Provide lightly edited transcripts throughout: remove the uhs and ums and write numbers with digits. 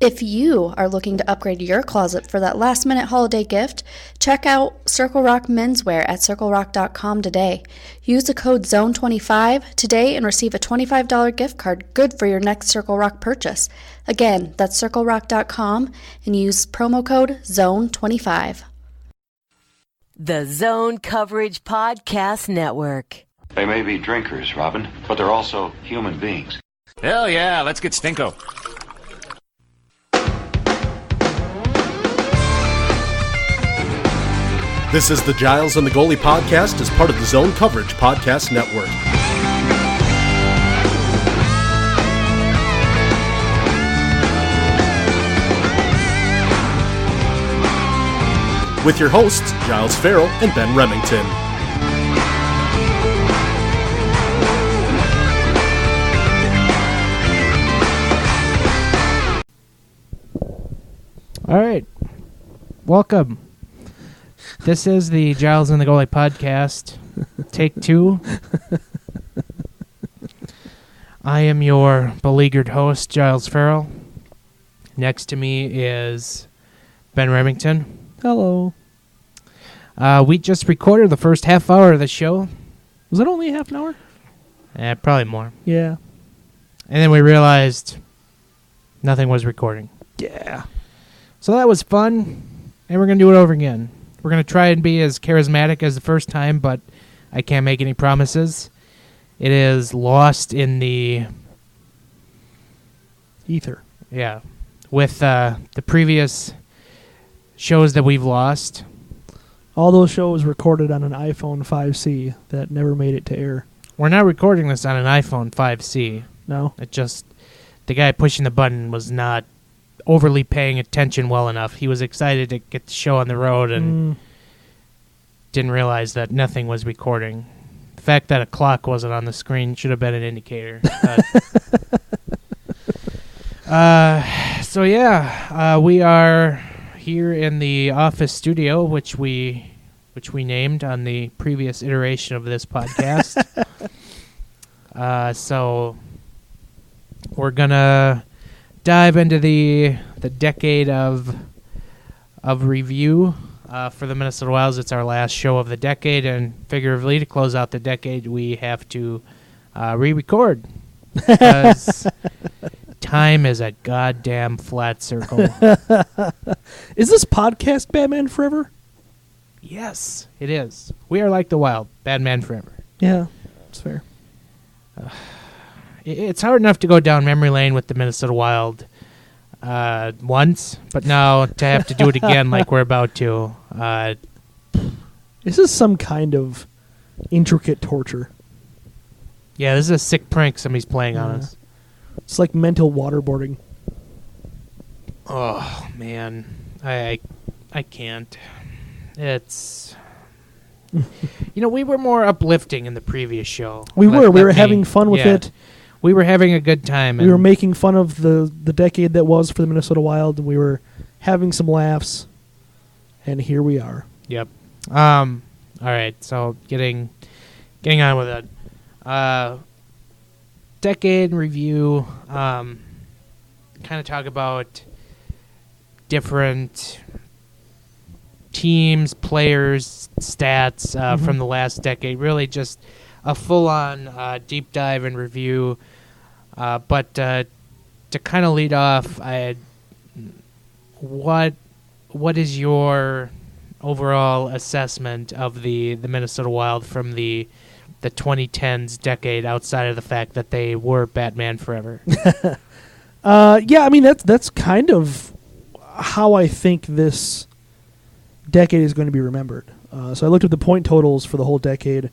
If you are looking to upgrade your closet for that last-minute holiday gift, check out Circle Rock Menswear at CircleRock.com today. Use the code ZONE25 today and receive a $25 gift card good for your next Circle Rock purchase. Again, that's CircleRock.com and use promo code ZONE25. The Zone Coverage Podcast Network. They may be drinkers, Robin, but they're also human beings. Hell yeah, let's get Stinko. This is the Giles and the Goalie podcast as part of the Zone Coverage Podcast Network. With your hosts, Giles Farrell and Ben Remington. All right. Welcome. This is the Giles and the Goalie podcast, take 2. I am your beleaguered host, Giles Farrell. Next to me is Ben Remington. Hello. We just recorded the first half hour of the show. Was it only half an hour? Probably more. Yeah. And then we realized nothing was recording. Yeah. So that was fun, and we're going to do it over again. We're going to try and be as charismatic as the first time, but I can't make any promises. It is lost in the ether. Yeah. With the previous shows that we've lost. All those shows recorded on an iPhone 5C that never made it to air. We're not recording this on an iPhone 5C. No. It just, the guy pushing the button was not overly paying attention well enough. He was excited to get the show on the road and didn't realize that nothing was recording. The fact that a clock wasn't on the screen should have been an indicator. We are here in the office studio, which we named on the previous iteration of this podcast. So we're gonna dive into the decade of review for the Minnesota Wilds. It's our last show of the decade, and figuratively, to close out the decade, we have to re-record because time is a goddamn flat circle. Is this podcast Batman Forever? Yes, it is. We are like the Wild, Batman Forever. Yeah, that's fair. It's hard enough to go down memory lane with the Minnesota Wild once, but now to have to do it again like we're about to. This is some kind of intricate torture. Yeah, this is a sick prank somebody's playing on us. It's like mental waterboarding. Oh, man. I can't. It's... we were more uplifting in the previous show. We were having fun with it. We were having a good time. We were making fun of the decade that was for the Minnesota Wild, and we were having some laughs, and here we are. Yep. All right, so getting on with it. Decade in review, kind of talk about different teams, players, stats from the last decade. Really just a full-on deep dive and review. But to kind of lead off, what is your overall assessment of the Minnesota Wild from the 2010s decade, outside of the fact that they were Batman Forever? That's kind of how I think this decade is going to be remembered. So I looked at the point totals for the whole decade.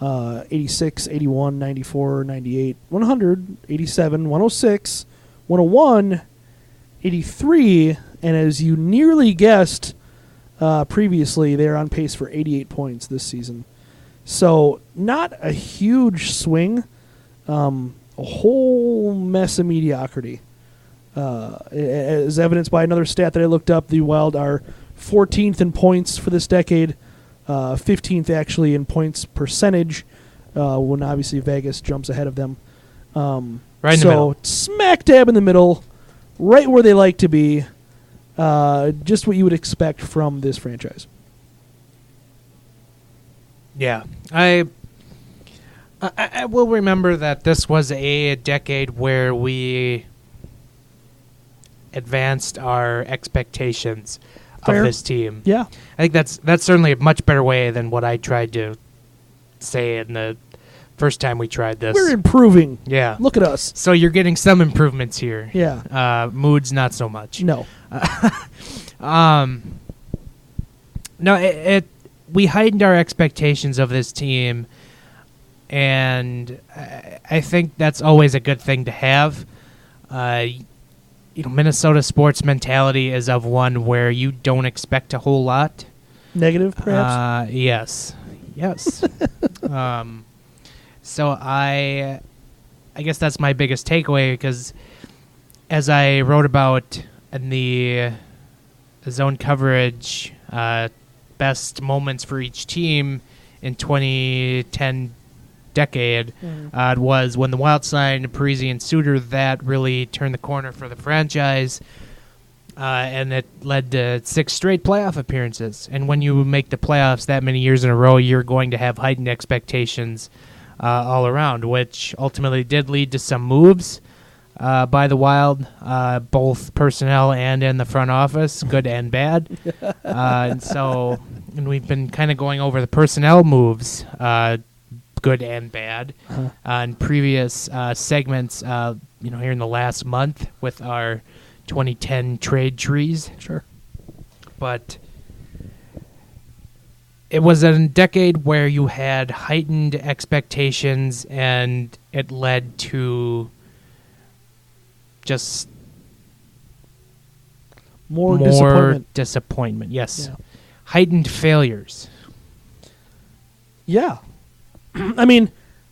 86, 81, 94, 98, 100, 87, 106, 101, 83, and as you nearly guessed previously, they're on pace for 88 points this season. So not a huge swing, a whole mess of mediocrity. As evidenced by another stat that I looked up, the Wild are 14th in points for this decade, 15th actually in points percentage, when obviously Vegas jumps ahead of them. Right in the middle. Smack dab in the middle, right where they like to be. Just what you would expect from this franchise. Yeah, I will remember that this was a decade where we advanced our expectations Fair. of this team. Yeah. I think that's certainly a much better way than what I tried to say in the first time we tried this. We're improving. Yeah. Look at us. So you're getting some improvements here. Yeah. Moods not so much. No. No, we heightened our expectations of this team, and I think that's always a good thing to have. Minnesota sports mentality is of one where you don't expect a whole lot. Negative, perhaps? Yes. So I guess that's my biggest takeaway, because as I wrote about in the zone coverage best moments for each team in 2010 decade, it was when the Wild signed Parise and Suter that really turned the corner for the franchise, and it led to 6 straight playoff appearances. And when you make the playoffs that many years in a row, you're going to have heightened expectations all around, which ultimately did lead to some moves by the Wild, both personnel and in the front office, good and bad. And we've been kind of going over the personnel moves, good and bad, in previous segments, here in the last month with our 2010 trade trees. Sure. But it was a decade where you had heightened expectations, and it led to just More disappointment. Yes. Yeah. Heightened failures. Yeah. I mean,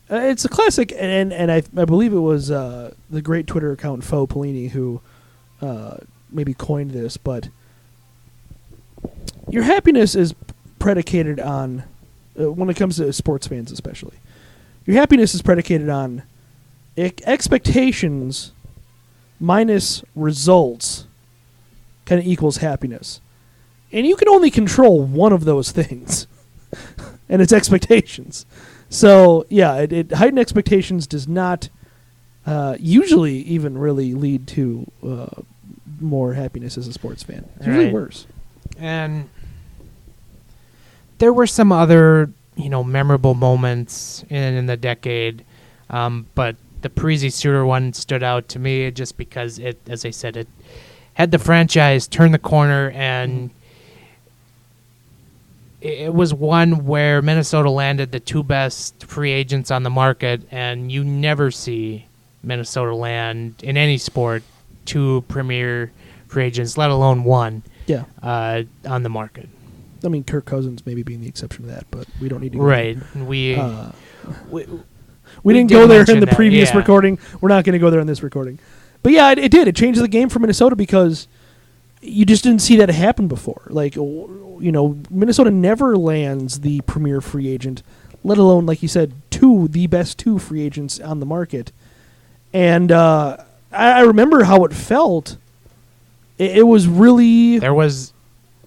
it's a classic, and I believe it was the great Twitter account Faux Pelini who maybe coined this, but your happiness is predicated on, when it comes to sports fans especially, your happiness is predicated on expectations minus results kind of equals happiness. And you can only control one of those things, and it's expectations. So, yeah, heightened expectations does not usually even really lead to more happiness as a sports fan. It's usually worse. And there were some other, memorable moments in the decade, but the Parise Suter one stood out to me just because it, as I said, it had the franchise turn the corner, and it was one where Minnesota landed the 2 best free agents on the market, and you never see Minnesota land in any sport 2 premier free agents, let alone 1, on the market. I mean, Kirk Cousins maybe being the exception to that, but we don't need to go right. there. We didn't go there in the previous recording. We're not going to go there in this recording. But yeah, it did. It changed the game for Minnesota because you just didn't see that happen before. Like, Minnesota never lands the premier free agent, let alone, like you said, the best 2 free agents on the market. And I remember how it felt. It was really... There was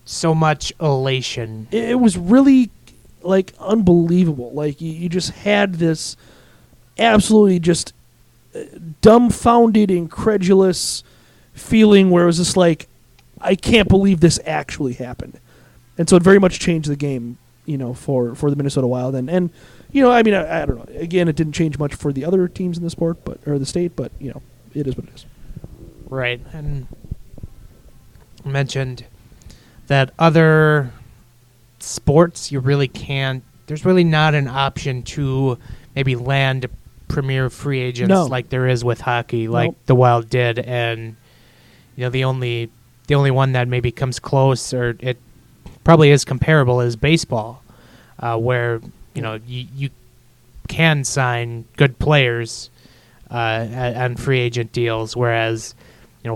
so much elation. It was really, unbelievable. Like, you just had this absolutely just dumbfounded, incredulous feeling where it was just like, I can't believe this actually happened. And so it very much changed the game, for the Minnesota Wild. And I mean, I don't know. Again, it didn't change much for the other teams in the sport, or the state, but, it is what it is. Right. And I mentioned that other sports, you really can't, there's really not an option to maybe land premier free agents like there is with hockey, like the Wild did. And, the only one that maybe comes close, or it probably is comparable, is baseball, where you can sign good players on free agent deals, whereas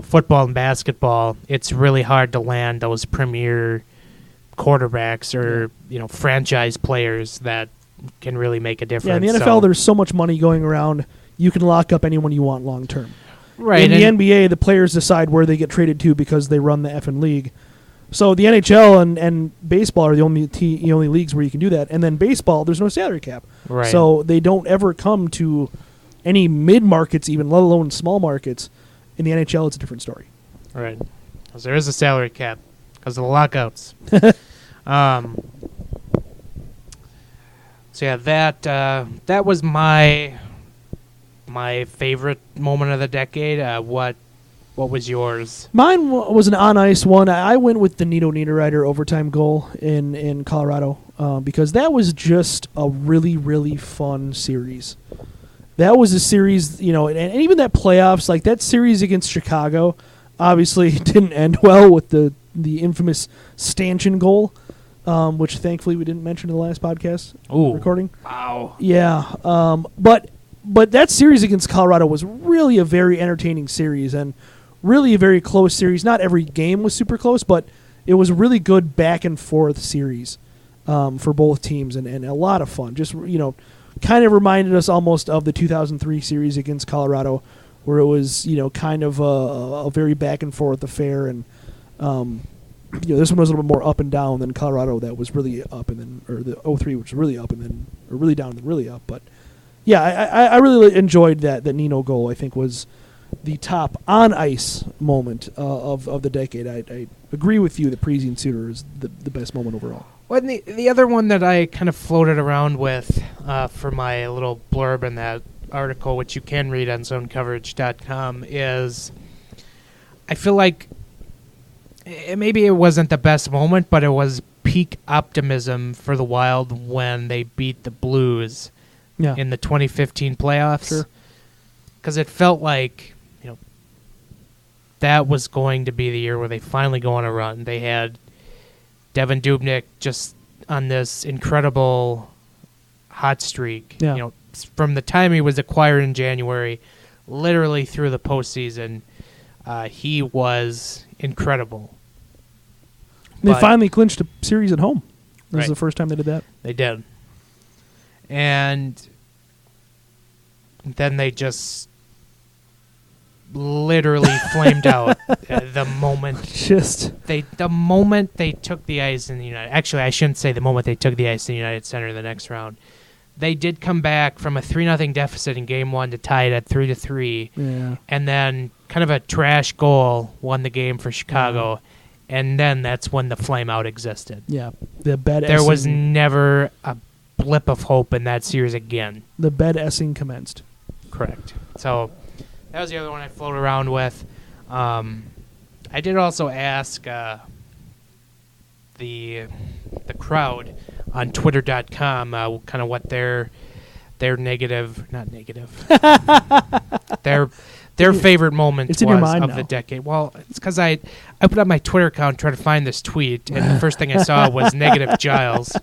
football and basketball, it's really hard to land those premier quarterbacks or franchise players that can really make a difference. Yeah, in the NFL, there's so much money going around, you can lock up anyone you want long term. Right, In the NBA, the players decide where they get traded to because they run the effing league. So the NHL and baseball are the only leagues where you can do that. And then baseball, there's no salary cap. Right. So they don't ever come to any mid-markets even, let alone small markets. In the NHL, it's a different story. Right. Because there is a salary cap because of the lockouts. So yeah, that was my favorite moment of the decade. What was yours? Mine was an on-ice one. I went with the Nino Niederreiter overtime goal in Colorado because that was just a really, really fun series. That was a series, and even that playoffs, like that series against Chicago, obviously didn't end well with the infamous stanchion goal, which thankfully we didn't mention in the last podcast recording. Wow. Yeah, but that series against Colorado was really a very entertaining series and really a very close series. Not every game was super close, but it was a really good back and forth series for both teams and a lot of fun. Just, kind of reminded us almost of the 2003 series against Colorado where it was, kind of a very back and forth affair. And, this one was a little bit more up and down than Colorado that was really up or the 03 which was really up or really down and then really up. But, yeah, I really enjoyed that Nino goal. I think was the top on-ice moment of the decade. I agree with you that Parisian Suitor is the best moment overall. Well, and the other one that I kind of floated around with for my little blurb in that article, which you can read on zonecoverage.com, is I feel like maybe it wasn't the best moment, but it was peak optimism for the Wild when they beat the Blues in the 2015 playoffs. Sure. Because it felt like, that was going to be the year where they finally go on a run. They had Devan Dubnyk just on this incredible hot streak. Yeah. From the time he was acquired in January, literally through the postseason, he was incredible. They finally clinched a series at home. This is Right. the first time they did that. They did. And then they just literally flamed out the moment they took the ice in the United. Actually, I shouldn't say the moment they took the ice in the United Center the next round. They did come back from a 3-0 deficit in Game 1 to tie it at 3-3. Yeah. And then kind of a trash goal won the game for Chicago. And then that's when the flame out existed. Yeah. The bed There was never a blip of hope in that series again. The bed essing commenced. Correct. So that was the other one I floated around with. I did also ask the crowd on Twitter.com kind of what their their favorite moment It's in your mind of now. the decade. Well, it's because I put up my Twitter account trying to find this tweet, and the first thing I saw was negative Giles,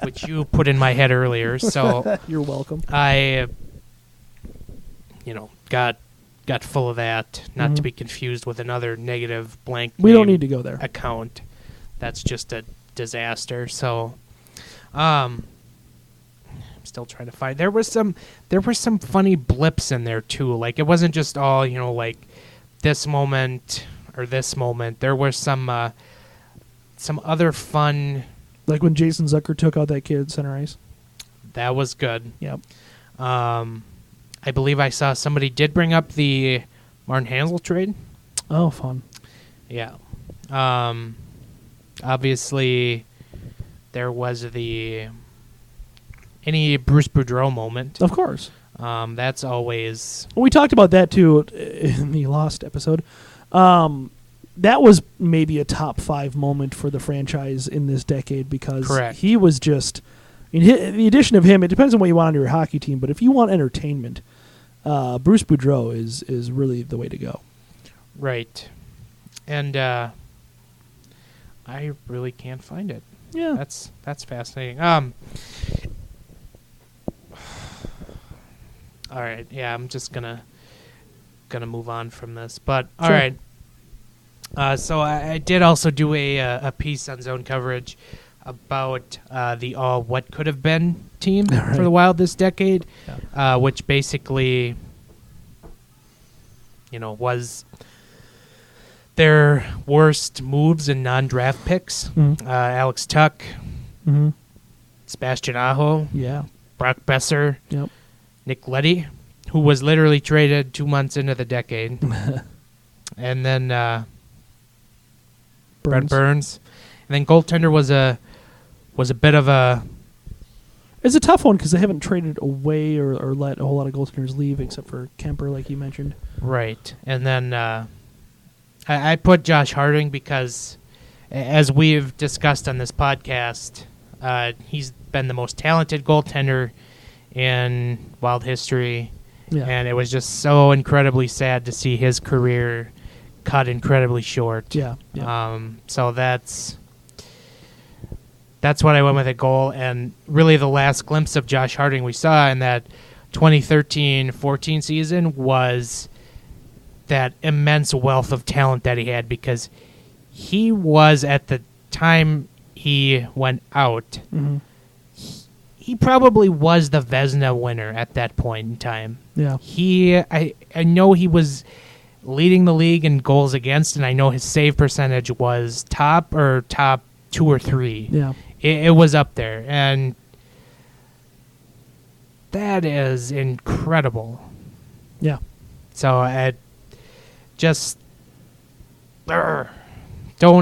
which you put in my head earlier. So You're welcome. I, got full of that, not to be confused with another negative blank We don't name need to go there. account. That's just a disaster. So, I'm still trying to find. There were some funny blips in there too. Like it wasn't just all like this moment or this moment. There were some other fun. Like when Jason Zucker took out that kid at center ice. That was good. Yep. I believe I saw somebody did bring up the Martin Hansel trade. Oh, fun. Yeah. Obviously, there was any Bruce Boudreau moment. Of course. That's always... We talked about that, too, in the Lost episode. That was maybe a top 5 moment for the franchise in this decade because Correct. He was just... the addition of him, it depends on what you want on your hockey team, but if you want entertainment, Bruce Boudreau is really the way to go. Right. And I really can't find it. Yeah. That's fascinating. All right. Yeah, I'm just gonna move on from this. But all Sure. right. So I did also do a piece on Zone Coverage about the all what could have been team All right. for the Wild this decade, which basically was their worst moves in non-draft picks. Alex Tuck, Sebastian Aho, Yeah. Brock Besser, Yep. Nick Leddy, who was literally traded 2 months into the decade, and then Brent Burns, and then goaltender was a bit of a. It's a tough one because they haven't traded away or let a whole lot of goaltenders leave except for Kemper, like you mentioned. Right. And then I put Josh Harding because, as we've discussed on this podcast, he's been the most talented goaltender in Wild history. Yeah. And it was just so incredibly sad to see his career cut incredibly short. Yeah. So that's what I went with a goal. And really the last glimpse of Josh Harding we saw in that 2013-14 season was that immense wealth of talent that he had, because he was, at the time he went out, he probably was the Vezina winner at that point in time. Yeah. I know he was leading the league in goals against, and I know his save percentage was top 2 or 3. Yeah. It was up there, and that is incredible. Yeah. So I just don't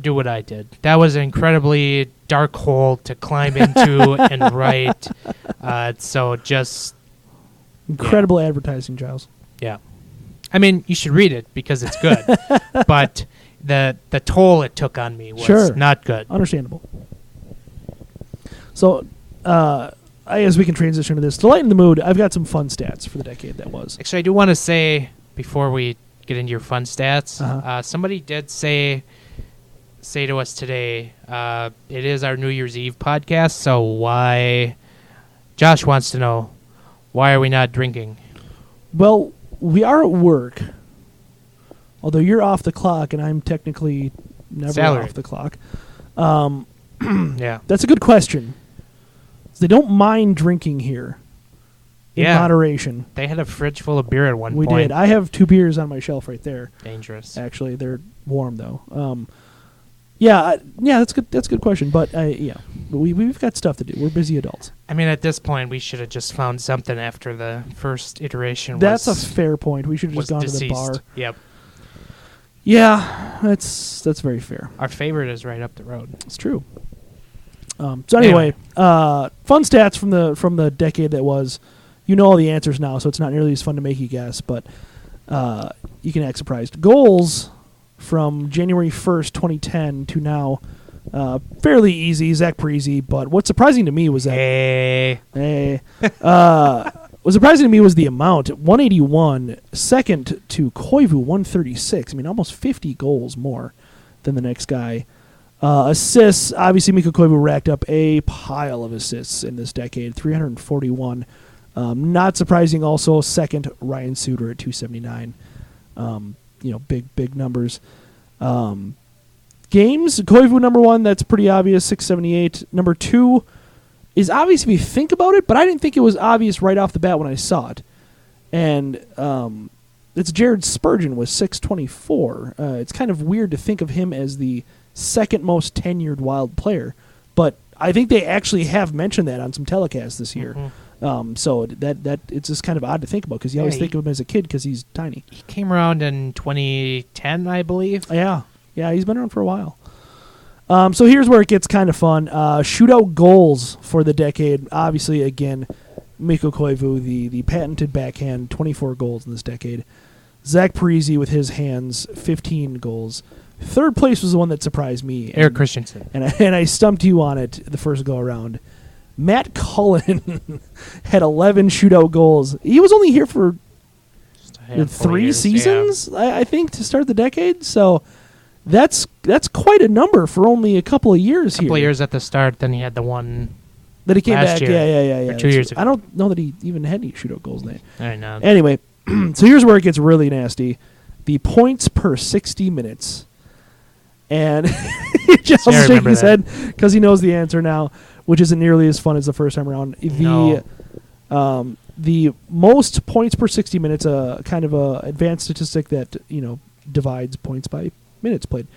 do what I did. That was an incredibly dark hole to climb into and write. So just Incredible advertising, Giles. yeah. I mean, you should read it because it's good, but the toll it took on me was not good. Understandable. So, I guess we can transition to this. To lighten the mood, I've got some fun stats for the decade that was. Actually, I do want to say, before we get into your fun stats, somebody did say to us today, it is our New Year's Eve podcast, so why... Josh wants to know, why are we not drinking? Well, we are at work. Although you're off the clock and I'm technically never Salary. off the clock. Yeah. That's a good question. They don't mind drinking here in moderation. They had a fridge full of beer at one We point. did. I have 2 beers on my shelf right there. Dangerous. Actually, they're warm though. Yeah, that's good. That's a good question. But we've got stuff to do. We're busy adults. I mean, at this point, we should have just found something after the first iteration. That's a fair point. We should have was just gone deceased. to the bar. Yep. Yeah, that's very fair. Our favorite is right up the road. It's true. So anyway, fun stats from the decade that was. You know all the answers now, so it's not nearly as fun to make you guess, but you can act surprised. Goals from January 1st, 2010 to now, fairly easy. Zach Parise, but what's surprising to me was that what's surprising to me was the amount. 181, second to Koivu, 136. I mean, almost 50 goals more than the next guy. Assists, obviously Mikko Koivu racked up a pile of assists in this decade, 341. Not surprising also, second, Ryan Suter at 279. Big numbers. Games, Koivu number 1, that's pretty obvious, 678. Number 2 is obvious if you think about it, but I didn't think it was obvious right off the bat when I saw it. And it's Jared Spurgeon with 624. It's kind of weird to think of him as the second most tenured Wild player, but I think they actually have mentioned that on some telecasts this year. So that it's just kind of odd to think about because you always think of him as a kid because he's tiny. He came around in 2010, I believe. Yeah, he's been around for a while. So here's where it gets kind of fun. Shootout goals for the decade. Obviously, again, Mikko Koivu, the patented backhand, 24 goals in this decade. Zach Parise with his hands, 15 goals. Third place was the one that surprised me. Eric Christensen. And I stumped you on it the first go around. Matt Cullen had 11 shootout goals. He was only here for 3 seasons, yeah. I think, to start the decade. So that's quite a number for only a couple of years here. A couple of years at the start, then he had the one that he came back. Year, yeah. Or 2 years ago. I don't know that he even had any shootout goals then. I know. Anyway, so here's where it gets really nasty. The points per 60 minutes. And he just shaking his head because he knows the answer now, which isn't nearly as fun as the first time around. No. The most points per 60 minutes, kind of a advanced statistic that divides points by minutes played.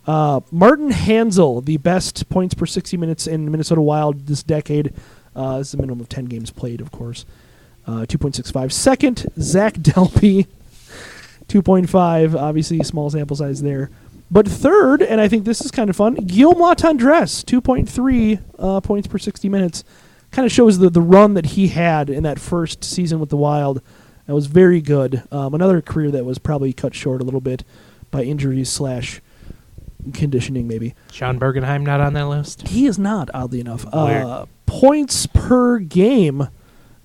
Martin Hansel, the best points per 60 minutes in Minnesota Wild this decade. Is a minimum of 10 games played, of course. 2.65. Second, Zach Delpy, 2.5. Obviously, small sample size there. But third, and I think this is kind of fun, Guillaume Latendresse, 2.3 points per 60 minutes. Kind of shows the run that he had in that first season with the Wild. That was very good. Another career that was probably cut short a little bit by injuries / conditioning, maybe. Sean Bergenheim not on that list? He is not, oddly enough. Points per game.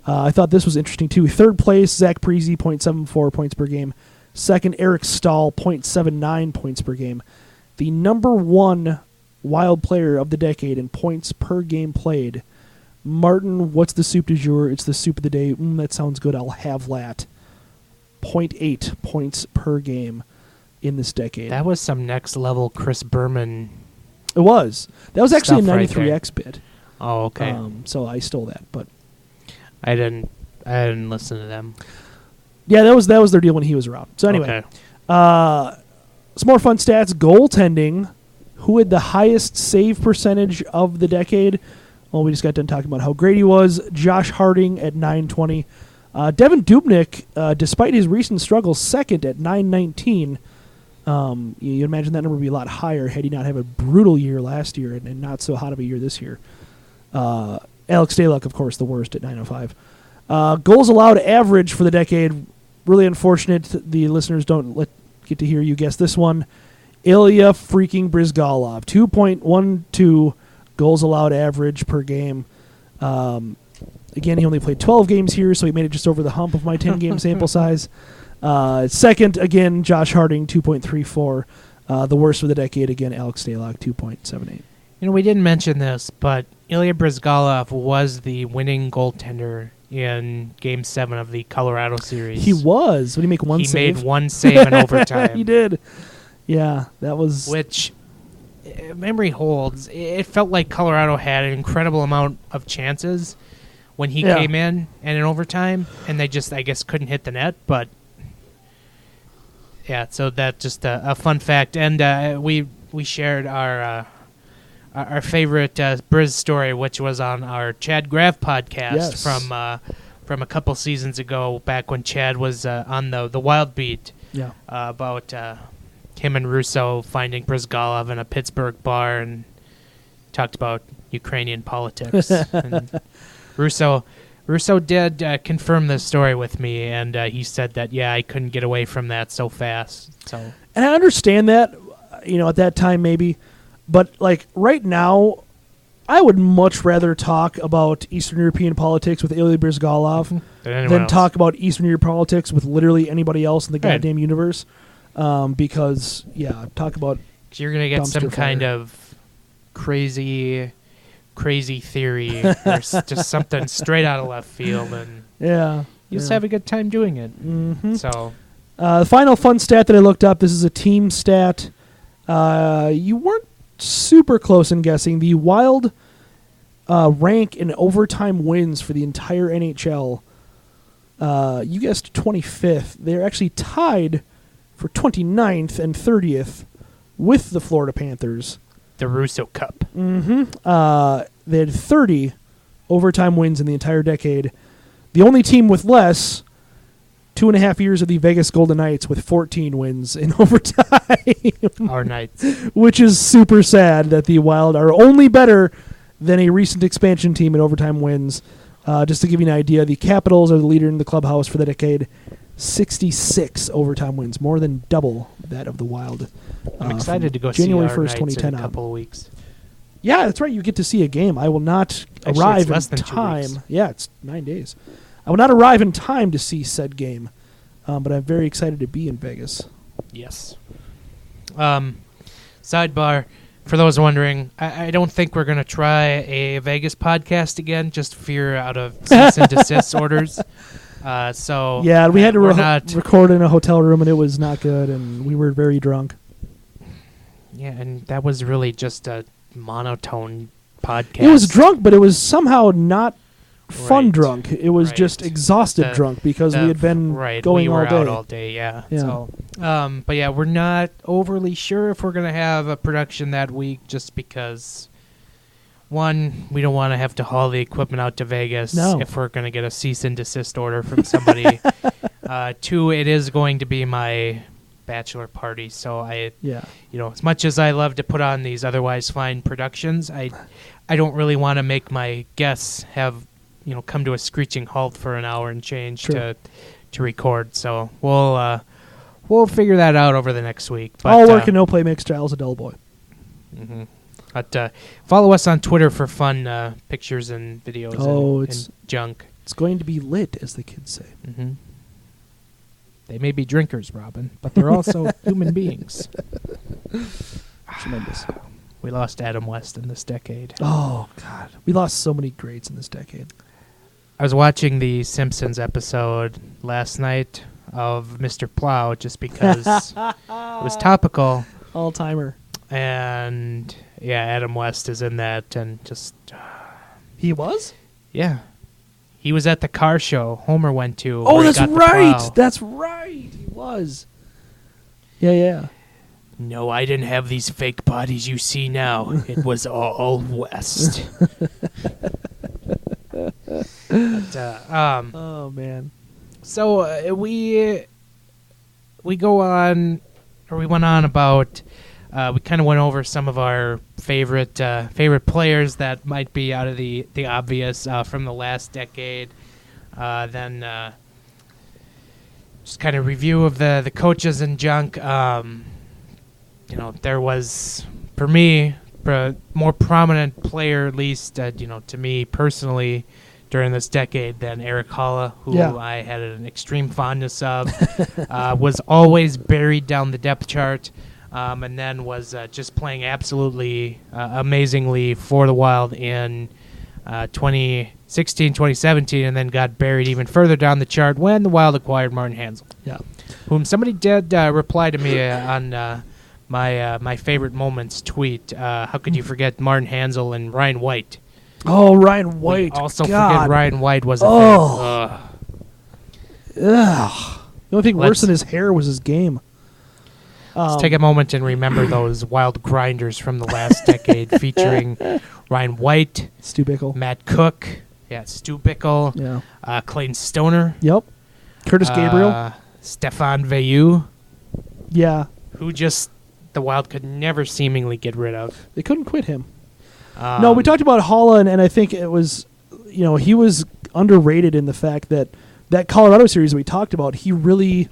I thought this was interesting, too. Third place, Zach Parise, 0.74 points per game. Second, Eric Stahl, 0.79 points per game. The number one Wild player of the decade in points per game played. Martin, what's the soup du jour? It's the soup of the day. That sounds good. I'll have that. 0.8 points per game in this decade. That was some next level Chris Berman. It was. That was actually a Stuff right 93X bid. Oh, okay. So I stole that, but I didn't listen to them. yeah, that was their deal when he was around. So anyway, Okay. some more fun stats. Goaltending. Who had the highest save percentage of the decade? Well, we just got done talking about how great he was. Josh Harding at 920. Devin Dubnyk, despite his recent struggles, second at 919. You'd imagine that number would be a lot higher had he not have a brutal year last year and not so hot of a year this year. Alex Stalock, of course, the worst at 905. Goals allowed average for the decade. Really unfortunate the listeners don't get to hear you guess this one. Ilya freaking Bryzgalov, 2.12 goals allowed average per game. Again, he only played 12 games here, so he made it just over the hump of my 10-game sample size. Second, again, Josh Harding, 2.34. The worst of the decade, again, Alex Stalock, 2.78. We didn't mention this, but Ilya Bryzgalov was the winning goaltender in Game 7 of the Colorado series. He was. What did he make, one he save? He made one save in overtime. He did. Yeah, that was... Which, memory holds, it felt like Colorado had an incredible amount of chances when he came in and in overtime, and they just, I guess, couldn't hit the net, but... Yeah, so that's just a fun fact. And we shared our favorite Briz story, which was on our Chad Graff podcast from a couple seasons ago, back when Chad was on the Wild Beat, about him and Russo finding Bryzgalov in a Pittsburgh bar and talked about Ukrainian politics. And Russo did confirm this story with me, and he said that, I couldn't get away from that so fast. So, and I understand that, at that time maybe, but like right now, I would much rather talk about Eastern European politics with Ilya Bryzgalov than talk about Eastern European politics with literally anybody else in the goddamn universe. Because, talk about... You're going to get some kind of crazy theory or just something straight out of left field, and you just have a good time doing it. Mm-hmm. So, the final fun stat that I looked up, this is a team stat. You weren't super close in guessing. The Wild rank in overtime wins for the entire NHL. You guessed 25th. They're actually tied for 29th and 30th with the Florida Panthers. The Russo Cup. Mm-hmm. They had 30 overtime wins in the entire decade. The only team with less, 2.5 years of the Vegas Golden Knights with 14 wins in overtime. Our Knights. Which is super sad that the Wild are only better than a recent expansion team in overtime wins. Just to give you an idea, the Capitals are the leader in the clubhouse for the decade. 66 overtime wins, more than double that of the Wild. I'm excited to go January see our 1st, Knights 2010 in a couple of weeks. Yeah, that's right. You get to see a game. I will not arrive in time. Yeah, it's 9 days. I will not arrive in time to see said game, but I'm very excited to be in Vegas. Yes. Sidebar, for those wondering, I don't think we're going to try a Vegas podcast again, just fear out of cease and desist orders. So yeah, we had to record in a hotel room, and it was not good, and we were very drunk. Yeah, and that was really just a monotone podcast. It was drunk, but it was somehow not fun Right. drunk. It was Right. just exhausted drunk because we had been going we were all day. out all day, yeah. Yeah. So, but yeah, we're not overly sure if we're gonna have a production that week, just because. One, we don't want to have to haul the equipment out to Vegas No. if we're going to get a cease and desist order from somebody. Two, it is going to be my bachelor party, so as much as I love to put on these otherwise fine productions, I don't really want to make my guests have come to a screeching halt for an hour and change True. to record. So we'll figure that out over the next week. But, All work and no play makes Giles a dull boy. Mm-hmm. But follow us on Twitter for fun pictures and videos and junk. It's going to be lit, as the kids say. Mm-hmm. They may be drinkers, Robin, but they're also human beings. Tremendous. We lost Adam West in this decade. Oh, God. We lost so many greats in this decade. I was watching the Simpsons episode last night of Mr. Plow just because it was topical. All-timer. And, yeah, Adam West is in that, and just... He was? Yeah. He was at the car show Homer went to. Oh, where he that's got the right. plow. That's right. He was. Yeah. No, I didn't have these fake bodies you see now. It was all West. But, Oh, man. so we go on, or we went on about... we kind of went over some of our favorite players that might be out of the obvious from the last decade. Then just kind of review of the coaches and junk. There was, for me, a more prominent player, at least to me personally, during this decade than Eric Holla, who I had an extreme fondness of, was always buried down the depth chart. And then was just playing absolutely amazingly for the Wild in 2016, 2017, and then got buried even further down the chart when the Wild acquired Martin Hanzal. Yeah. Whom somebody did reply to me on my favorite moments tweet. How could you forget Martin Hanzal and Ryan White? Oh, Ryan White. We also God. forget Ryan White was a Oh. thing. Ugh. The only thing worse than his hair was his game. Let's take a moment and remember those Wild grinders from the last decade featuring Ryan White, Stu Bickle, Matt Cook, Stu Bickle, Clayton Stoner. Yep. Curtis Gabriel. Stefan Veilleux. Yeah. Who just the Wild could never seemingly get rid of. They couldn't quit him. No, we talked about Holland, and I think it was, he was underrated in the fact that Colorado series we talked about, he really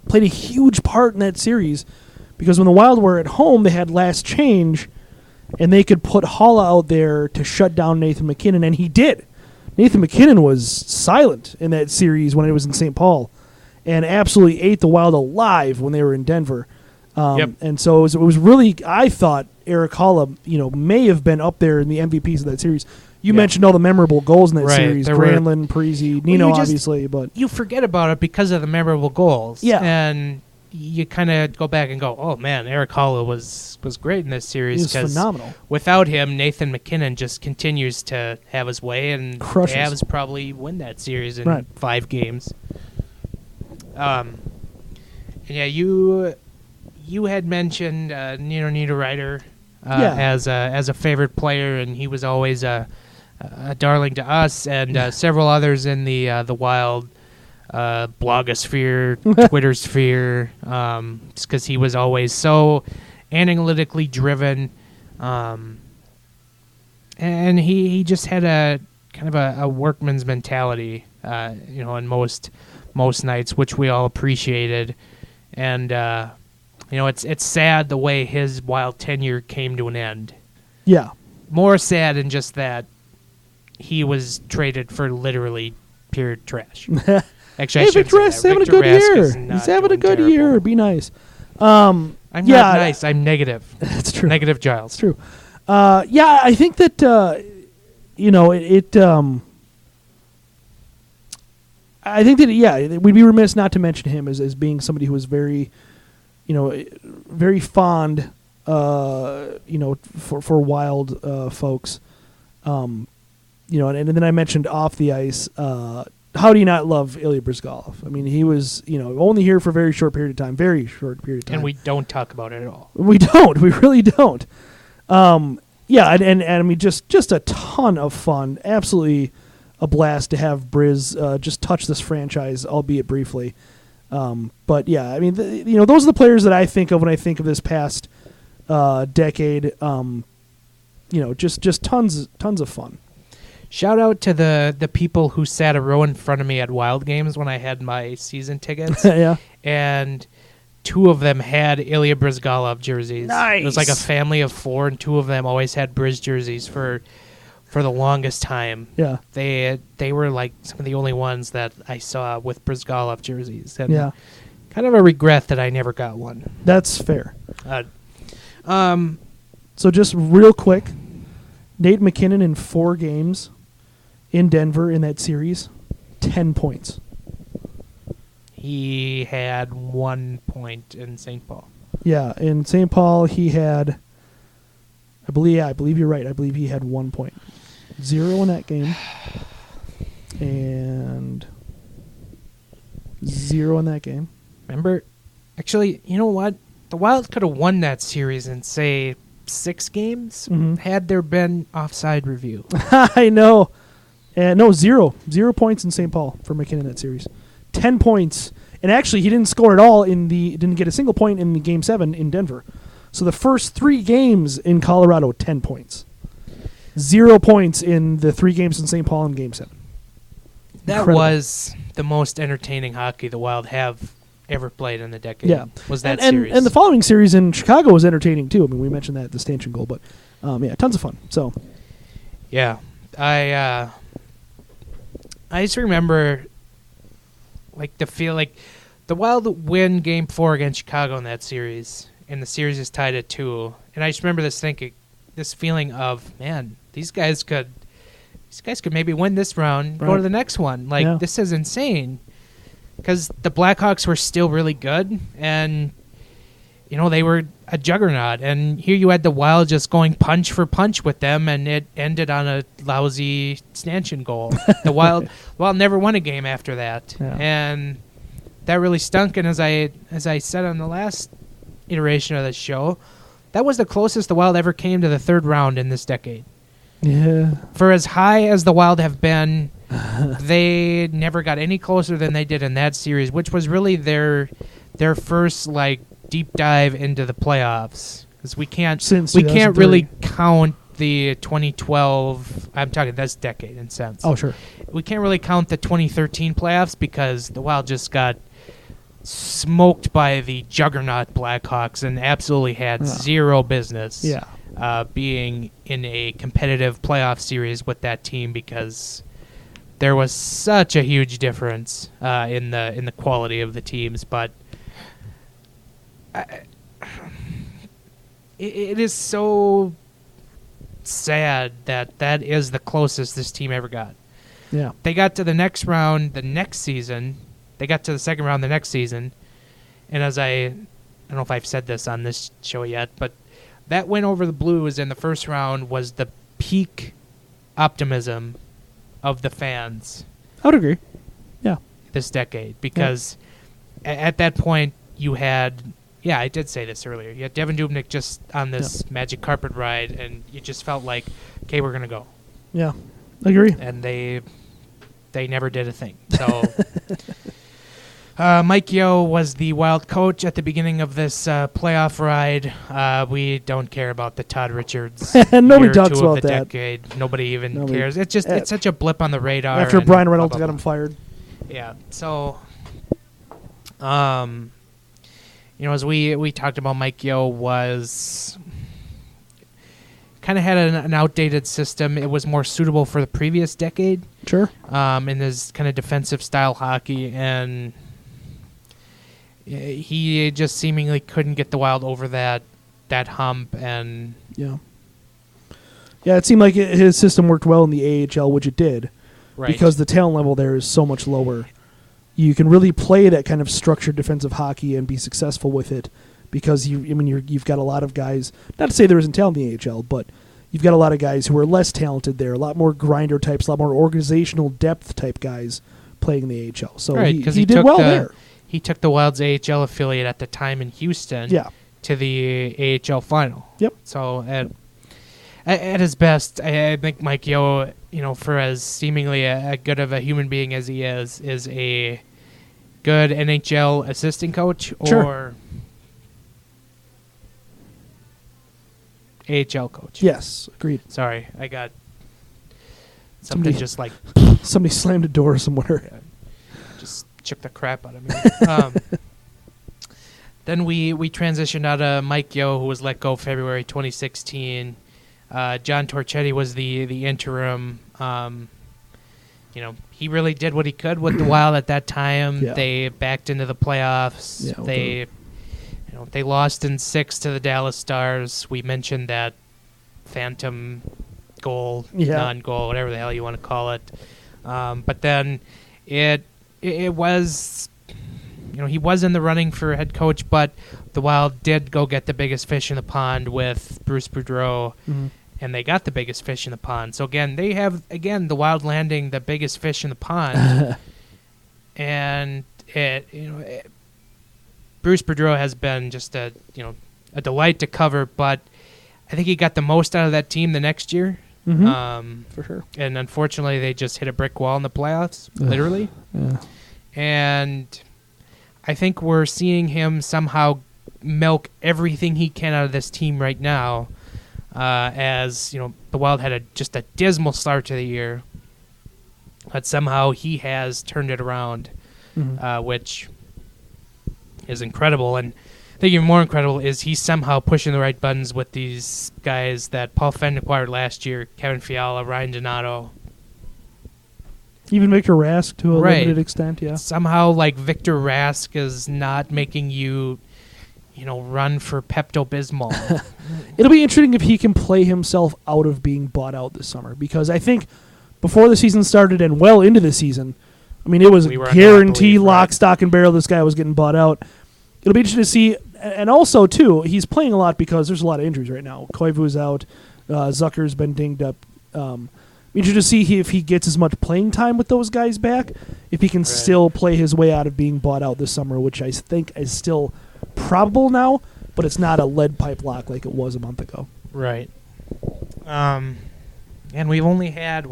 played a huge part in that series because when the Wild were at home, they had last change, and they could put Holla out there to shut down Nathan MacKinnon, and he did. Nathan MacKinnon was silent in that series when it was in St. Paul and absolutely ate the Wild alive when they were in Denver. And so it was really, I thought Eric Holla, may have been up there in the MVPs of that series. You mentioned all the memorable goals in that series. Granlund, Parisi, Nino, obviously. But you forget about it because of the memorable goals. Yeah. And you kind of go back and go, oh, man, Eric Holla was great in this series. He was phenomenal. Without him, Nathan MacKinnon just continues to have his way, and Crushes. the Avs probably win that series in 5 games. And you had mentioned Nino Niederreiter as a favorite player, and he was always a darling to us and several others in the Wild blogosphere, Twitter sphere, just because he was always so analytically driven, and he just had a kind of a workman's mentality, on most nights, which we all appreciated, and it's sad the way his Wild tenure came to an end. Yeah, more sad than just that he was traded for literally pure trash. Actually, hey, Victor Rask is having a good year. He's having a good year. Be nice. I'm not nice. I'm negative. That's true. Negative Giles. It's true. I think that I think that we'd be remiss not to mention him as being somebody who was very, very fond, for Wild folks. and then I mentioned off the ice. How do you not love Ilya Bryzgalov? I mean, he was, only here for a very short period of time. And we don't talk about it at all. We don't. We really don't. Yeah, and I mean, just a ton of fun. Absolutely a blast to have Briz just touch this franchise, albeit briefly. But yeah, I mean, those are the players that I think of when I think of this past decade. Just tons of fun. Shout out to the people who sat a row in front of me at Wild games when I had my season tickets. Yeah. And 2 of them had Ilya Bryzgalov jerseys. Nice. It was like a family of 4, and 2 of them always had Briz jerseys for the longest time. Yeah. They were like some of the only ones that I saw with Bryzgalov jerseys. And Yeah. kind of a regret that I never got one. That's fair. So just real quick, Nate McKinnon in 4 games in Denver in that series, 10 points. he had 1 point in St. Paul. Yeah, in St. Paul he had, I believe you're right. I believe he had 1 point. 0 in that game. And 0 in that game. Remember? Actually, you know what? The Wild could have won that series in, say, 6 games had there been offside review. I know. And no, 0 points in St. Paul for McKinnon that series. 10 points. And actually, he didn't score at all didn't get a single point in the Game 7 in Denver. So the first 3 games in Colorado, 10 points. 0 points in the 3 games in St. Paul in Game 7. That Incredible. was the most entertaining hockey the Wild have ever played in the decade. Yeah. Was that and, series. And the following series in Chicago was entertaining, too. I mean, we mentioned that at the stanchion goal, but yeah, tons of fun. So, yeah. I just remember the feel like the Wild win Game 4 against Chicago in that series, and the series is tied at 2. And I just remember this feeling of, man, these guys could maybe win this round, go to the next one. This is insane. Because the Blackhawks were still really good, and they were a juggernaut. And here you had the Wild just going punch for punch with them, and it ended on a lousy stanchion goal. The Wild never won a game after that, and that really stunk. And as I said on the last iteration of the show, that was the closest the Wild ever came to the third round in this decade. yeah. For as high as the Wild have been, they never got any closer than they did in that series, which was really their first deep dive into the playoffs. Because we can't really count the 2012. I'm talking this decade in sense. Oh, sure. We can't really count the 2013 playoffs because the Wild just got smoked by the juggernaut Blackhawks and absolutely had zero business. Being in a competitive playoff series with that team because there was such a huge difference in the quality of the teams. But it is so sad that is the closest this team ever got. Yeah. They got to the next round the next season. They got to the second round the next season. And as I don't know if I've said this on this show yet, but that win over the Blues in the first round was the peak optimism of the fans. I would agree. Yeah. This decade. Because at that point you had, I did say this earlier, you had Devan Dubnyk just on this magic carpet ride, and you just felt like, okay, we're going to go. Yeah. I agree. And they never did a thing. So Mike Yeo was the Wild coach at the beginning of this playoff ride. We don't care about the Todd Richards Nobody year talks 2 about of the that. decade. Nobody even cares. It's just it's such a blip on the radar. After and Brian Reynolds blah, blah, got him fired. Yeah. So, as we talked about, Mike Yeo was kind of had an outdated system. It was more suitable for the previous decade. Sure. In his kind of defensive style hockey, and he just seemingly couldn't get the Wild over that hump. And yeah, it seemed like his system worked well in the AHL, which it did, right. because the talent level there is so much lower. You can really play that kind of structured defensive hockey and be successful with it because you've got a lot of guys. Not to say there isn't talent in the AHL, but you've got a lot of guys who are less talented there, a lot more grinder types, a lot more organizational depth type guys playing in the AHL. So Right, he did well there. He took the Wild's AHL affiliate at the time in Houston to the AHL final. Yep. So at his best, I think Mike Yeo, for as seemingly a good of a human being as he is a good NHL assistant coach or AHL coach. Yes, agreed. Sorry, I got something just like somebody slammed a door somewhere. Just shook the crap out of me. Then we transitioned out of Mike Yeo, who was let go February 2016. John Torchetti was the interim. He really did what he could with the Wild at that time. Yeah. They backed into the playoffs. Yeah, They lost in 6 to the Dallas Stars. We mentioned that phantom goal, non-goal, whatever the hell you want to call it. But then it was, he was in the running for head coach, but the Wild did go get the biggest fish in the pond with Bruce Boudreau, and they got the biggest fish in the pond. So again, they have the Wild landing the biggest fish in the pond, and Bruce Boudreau has been just a delight to cover, but I think he got the most out of that team the next year. For sure. And unfortunately, they just hit a brick wall in the playoffs, literally. Yeah. And I think we're seeing him somehow milk everything he can out of this team right now, as the Wild had just a dismal start to the year, but somehow he has turned it around, which is incredible. And I think even more incredible is he's somehow pushing the right buttons with these guys that Paul Fenton acquired last year: Kevin Fiala, Ryan Donato. Even Victor Rask to a limited extent, yeah. Somehow, Victor Rask is not making you, run for Pepto-Bismol. It'll be interesting if he can play himself out of being bought out this summer, because I think before the season started and well into the season, it was a guarantee, lock, stock, and barrel this guy was getting bought out. It'll be interesting to see, and also, too, he's playing a lot because there's a lot of injuries right now. Koivu's out. Zucker's been dinged up. Interested to see if he gets as much playing time with those guys back, if he can still play his way out of being bought out this summer, which I think is still probable now, but it's not a lead pipe lock like it was a month ago. Right. And we've only had,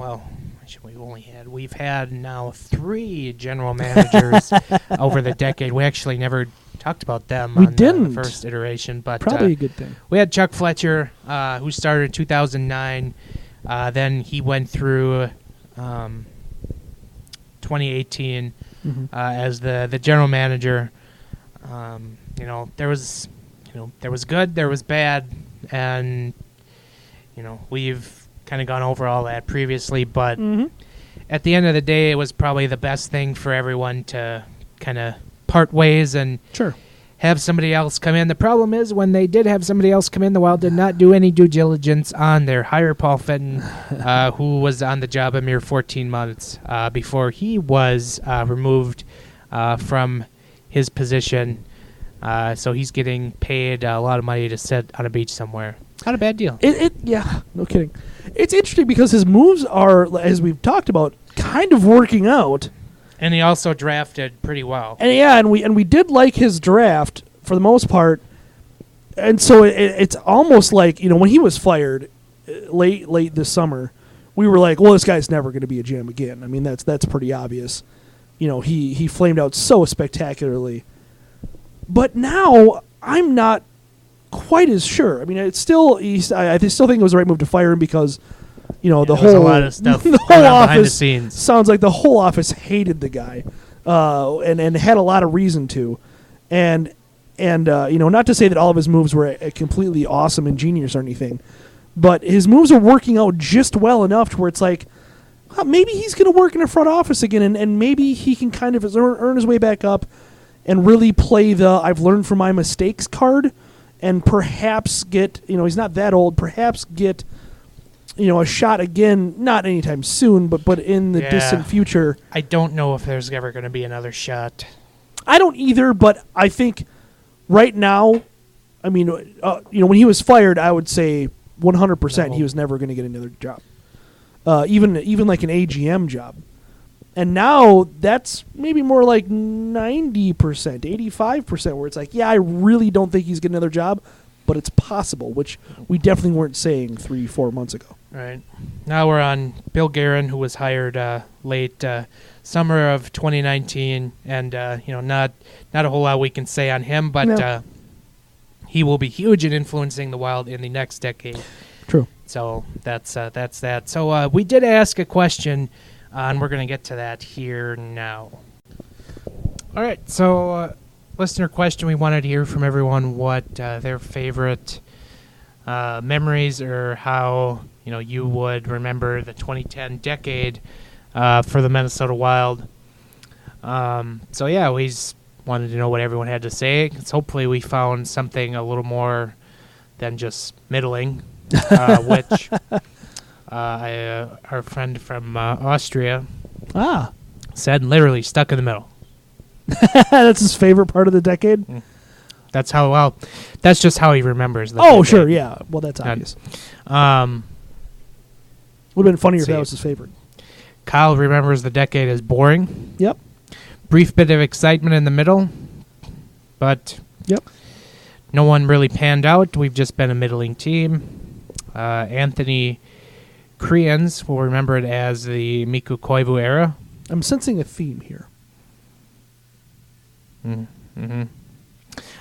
we've had now 3 general managers over the decade. We actually never talked about them on the first iteration, but probably a good thing. We had Chuck Fletcher, who started in 2009. Then he went through 2018 as the general manager. There was good, there was bad, and we've kind of gone over all that previously. But at the end of the day, it was probably the best thing for everyone to kind of part ways and have somebody else come in. The problem is when they did have somebody else come in, the Wild did not do any due diligence on their hire, Paul Fenton, who was on the job a mere 14 months before he was removed from his position. So he's getting paid a lot of money to sit on a beach somewhere. Not a bad deal. Yeah, no kidding. It's interesting because his moves are, as we've talked about, kind of working out. And he also drafted pretty well. And we did like his draft for the most part. And so it's almost like, when he was fired late this summer, we were like, well, this guy's never going to be a GM again. That's pretty obvious. He flamed out so spectacularly. But now I'm not quite as sure. It's still I still think it was the right move to fire him because the whole, a lot of stuff the whole office behind the scenes. Sounds like the whole office hated the guy, and had a lot of reason to, and not to say that all of his moves were completely awesome and genius or anything, but his moves are working out just well enough to where it's like, maybe he's going to work in a front office again, and maybe he can kind of earn his way back up, and really play the "I've learned from my mistakes" card, and perhaps get he's not that old, perhaps get a shot again, not anytime soon, but in the distant future. I don't know if there's ever going to be another shot. I don't either, but I think right now, when he was fired, I would say 100% No. he was never going to get another job. Even like an AGM job. And now that's maybe more like 90%, 85%, where it's like, yeah, I really don't think he's getting another job, but it's possible, which we definitely weren't saying 3-4 months ago. Right. Now we're on Bill Guerin, who was hired late summer of 2019, and not a whole lot we can say on him, but No. he will be huge in influencing the Wild in the next decade. True. So that's that. So we did ask a question, and we're going to get to that here now. All right. So listener question: we wanted to hear from everyone what their favorite memories, or how you would remember the 2010 decade for the Minnesota Wild. So yeah, we just wanted to know what everyone had to say. Hopefully we found something a little more than just middling, which our friend from Austria said literally stuck in the middle. That's his favorite part of the decade? That's just how he remembers the Oh, decade. sure, yeah. Well, that's obvious. Would have been funnier if that was his favorite. Kyle remembers the decade as boring. Yep. Brief bit of excitement in the middle, but Yep. no one really panned out. We've just been a middling team. Anthony Kriens will remember it as the Mikko Koivu era. I'm sensing a theme here. Mm-hmm.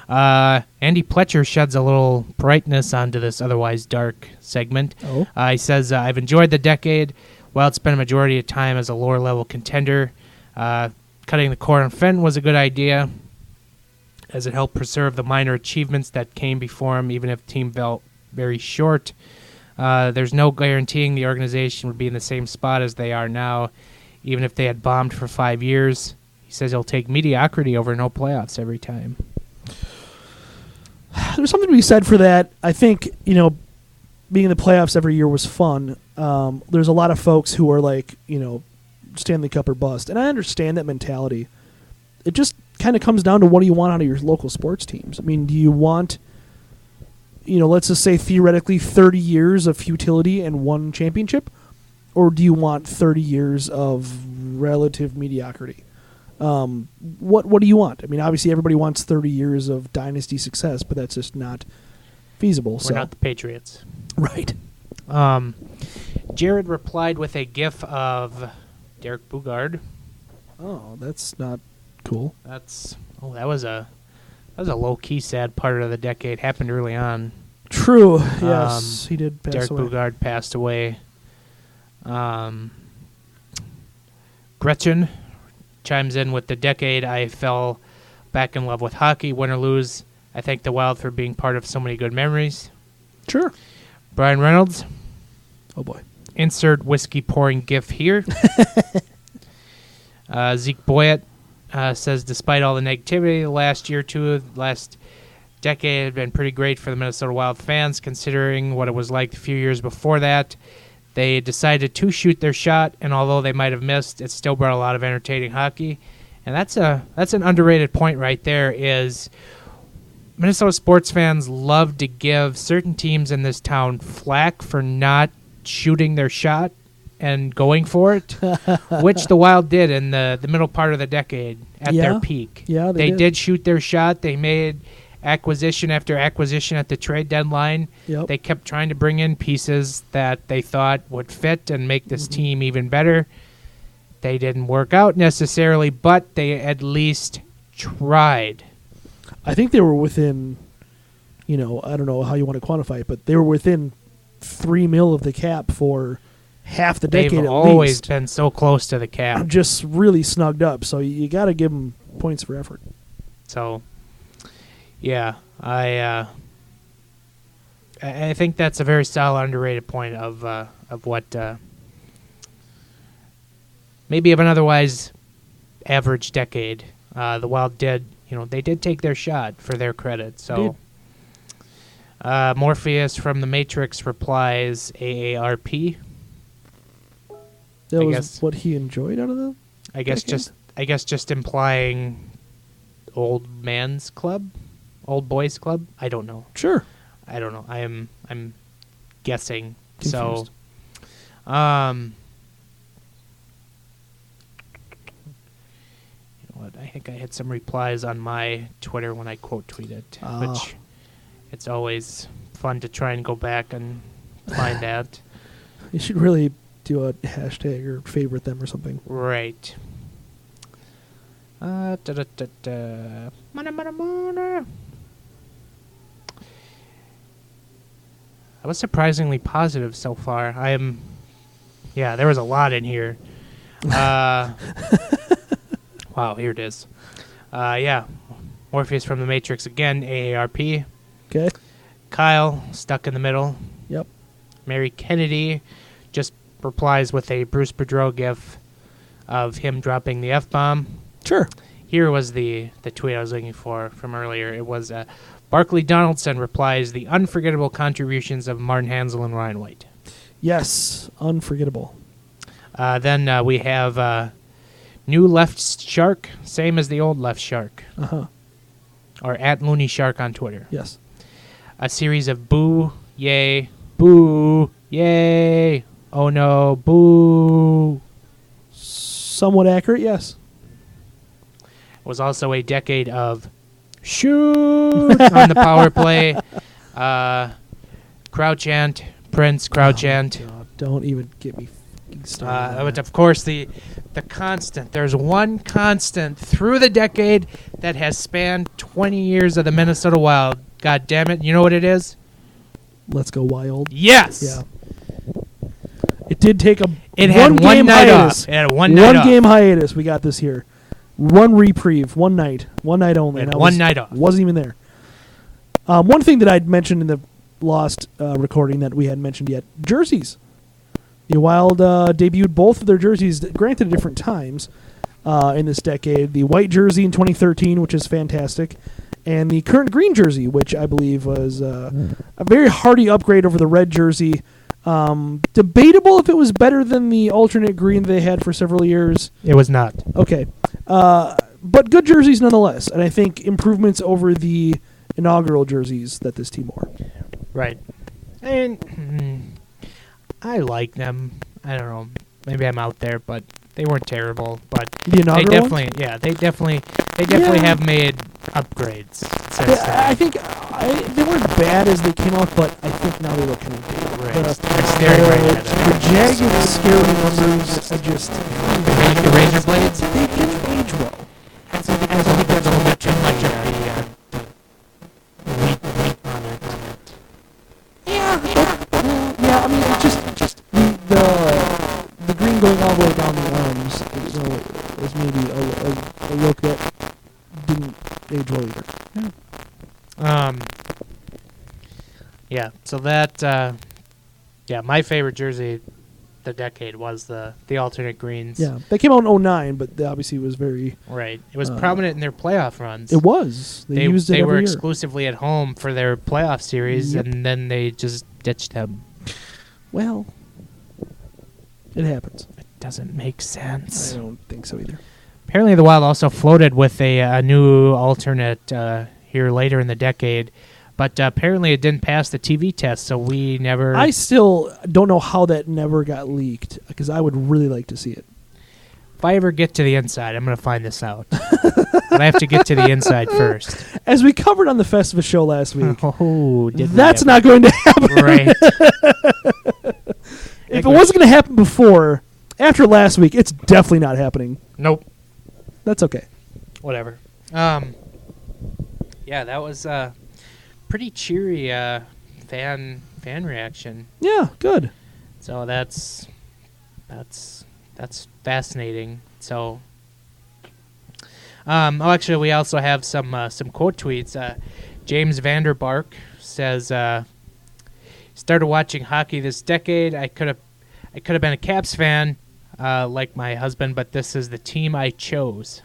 Andy Pletcher sheds a little brightness onto this otherwise dark segment. Oh. He says, I've enjoyed the decade. While it's been a majority of time as a lower-level contender, cutting the core on Fenton was a good idea, as it helped preserve the minor achievements that came before him, even if the team fell very short. There's no guaranteeing the organization would be in the same spot as they are now, even if they had bombed for 5 years. He says he'll take mediocrity over no playoffs every time. There's something to be said for that. I think, being in the playoffs every year was fun. There's a lot of folks who are like, Stanley Cup or bust. And I understand that mentality. It just kind of comes down to what do you want out of your local sports teams? I mean, do you want, let's just say theoretically 30 years of futility and one championship? Or do you want 30 years of relative mediocrity? What do you want? I mean, obviously everybody wants 30 years of dynasty success, but that's just not feasible. We're not the Patriots. Right. Jared replied with a gif of Derek Bugard. Oh, that's not cool. That was a low key sad part of the decade. Happened early on. True. Yes, he did pass Derek away. Bugard passed away. Gretchen chimes in with the decade I fell back in love with hockey, win or lose. I thank the Wild for being part of so many good memories. Sure. Brian Reynolds. Oh, boy. Insert whiskey pouring gif here. Zeke Boyett says, despite all the negativity the last year or two, the last decade had been pretty great for the Minnesota Wild fans, considering what it was like a few years before that. They decided to shoot their shot, and although they might have missed, it still brought a lot of entertaining hockey. And that's an underrated point right there, is Minnesota sports fans love to give certain teams in this town flack for not shooting their shot and going for it, which the Wild did in the middle part of the decade at their peak. Yeah, they did shoot their shot. They made acquisition after acquisition at the trade deadline. Yep. They kept trying to bring in pieces that they thought would fit and make this team even better. They didn't work out necessarily, but they at least tried. I think they were within, I don't know how you want to quantify it, but they were within $3 million of the cap for half the decade. They've at always least. been so close to the cap. Just really snugged up. So you got to give them points for effort. So, yeah, I think that's a very solid, underrated point of what maybe of an otherwise average decade. The Wild did, they did take their shot, for their credit. So, Morpheus from the Matrix replies AARP. That I was guess- what he enjoyed out of them? I guess just implying old man's club, old boys club. I don't know. Sure. I don't know. I'm guessing. Confused. So, you know what? I think I had some replies on my Twitter when I quote tweeted, which it's always fun to try and go back and find that. You should really do a hashtag or favorite them or something. Right. Mana, mana, mana. I was surprisingly positive so far. Yeah, there was a lot in here. Wow, here it is. Yeah, Morpheus from the Matrix again, AARP. Okay. Kyle, stuck in the middle. Yep. Mary Kennedy just replies with a Bruce Boudreau gif of him dropping the F-bomb. Sure. Here was the tweet I was looking for from earlier. It was Barclay Donaldson replies, the unforgettable contributions of Martin Hansel and Ryan White. Yes, unforgettable. Then we have new left shark, same as the old left shark. Uh-huh. Or at Looney Shark on Twitter. Yes. A series of boo, yay, boo, yay, oh no, boo. Somewhat accurate, yes. It was also a decade of shoot on the power play. Crowd chant, Prince, crowd chant. God, don't even get me fucking started. But of course, the constant. There's one constant through the decade that has spanned 20 years of the Minnesota Wild. God damn it. You know what it is? Let's go Wild. Yes. Yeah. It did take a It had one night hiatus. off. It had one night off. One game hiatus. We got this here. One reprieve. One night. One night only. It had And I one night off. Wasn't even there. One thing that I'd mentioned in the lost recording that we hadn't mentioned yet, jerseys. The Wild debuted both of their jerseys, granted at different times, in this decade. The white jersey in 2013, which is fantastic, and the current green jersey, which I believe was a very hearty upgrade over the red jersey. Debatable if it was better than the alternate green they had for several years. It was not. Okay. But good jerseys nonetheless, and I think improvements over the inaugural jerseys that this team wore. Right. And I like them. I don't know. Maybe I'm out there, but they weren't terrible. But The inaugural they definitely, yeah, they definitely have made upgrades since then. I think they weren't bad as they came out, but I think now they look kind of dated. Right. They're staring right at it. The jagged, scary numbers are just... The razor blades? They didn't age well. I think there's a little bit too much of the wheat on it. Yeah, I mean, it's just the green going all the way down the arms, is maybe a look that didn't age well either. Yeah, so that, my favorite jersey the decade was the alternate greens. Yeah, they came out in 2009, but they obviously was very... Right. It was prominent in their playoff runs. It was. They used it They every were year. exclusively at home for their playoff series, Yep. and then they just ditched them. Well, it happens. It doesn't make sense. I don't think so either. Apparently, the Wild also floated with a new alternate here later in the decade, but apparently it didn't pass the TV test, so we never... I still don't know how that never got leaked, because I would really like to see it. If I ever get to the inside, I'm going to find this out. But I have to get to the inside first. As we covered on the Festivus show last week, Oh, that's not going to happen. Right. If it wasn't going to happen before, after last week, it's definitely not happening. Nope. That's okay. Whatever. Yeah, that was pretty cheery fan reaction. Yeah, good. So that's fascinating. So, actually, we also have some quote tweets. James Vanderbark says, "Started watching hockey this decade. I could have been a Caps fan, like my husband, but this is the team I chose."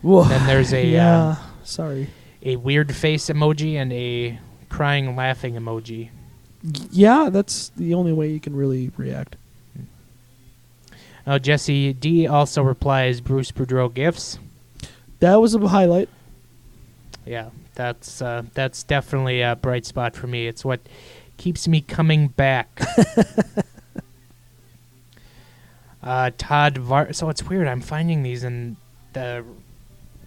Whoa. Then there's a sorry. a weird face emoji and a crying laughing emoji. Yeah, that's the only way you can really react. Jesse D also replies Bruce Boudreau gifts. That was a highlight. Yeah, that's definitely a bright spot for me. It's what keeps me coming back. So it's weird. I'm finding these in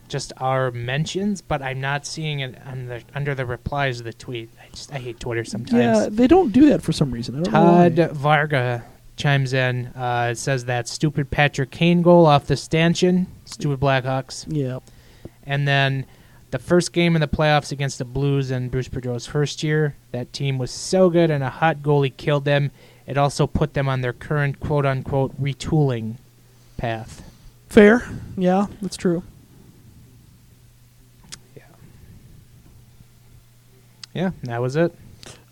just our mentions, but I'm not seeing it under the replies of the tweet. I hate Twitter sometimes. Yeah, they don't do that for some reason. I don't know Todd Varga chimes in. It says that stupid Patrick Kane goal off the stanchion. Stupid Blackhawks. Yeah. And then the first game in the playoffs against the Blues in Bruce Boudreau's first year, that team was so good and a hot goalie killed them. It also put them on their current quote-unquote retooling path. Fair. Yeah, that's true. Yeah, that was it.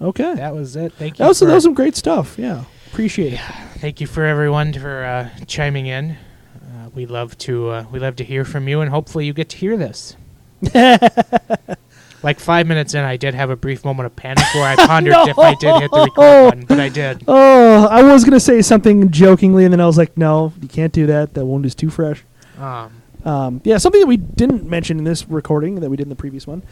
Okay. That was it. Thank you. That was some great stuff. Yeah. Appreciate it. Thank you for everyone for chiming in. We love to hear from you, and hopefully you get to hear this. Like 5 minutes in, I did have a brief moment of panic where I pondered if I did hit the record button, but I did. Oh, I was going to say something jokingly, and then I was like, no, you can't do that. That wound is too fresh. Something that we didn't mention in this recording that we did in the previous one.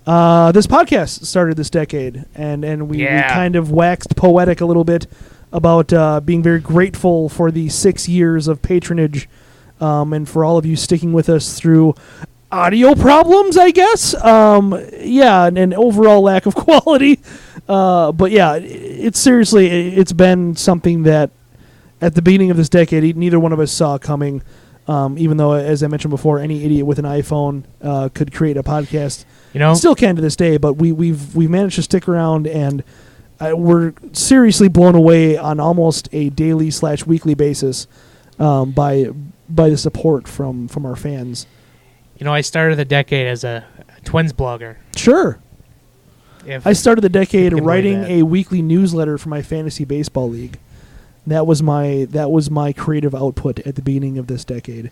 This podcast started this decade, and we kind of waxed poetic a little bit about being very grateful for the 6 years of patronage and for all of you sticking with us through audio problems, I guess. And overall lack of quality. But yeah, it's been something that at the beginning of this decade, neither one of us saw coming. Even though, as I mentioned before, any idiot with an iPhone could create a podcast. Still can to this day, but we've managed to stick around, and we're seriously blown away on almost a daily / weekly basis by the support from our fans. I started the decade as a Twins blogger. Sure. I started the decade writing that. a weekly newsletter for my fantasy baseball league. That was my creative output at the beginning of this decade.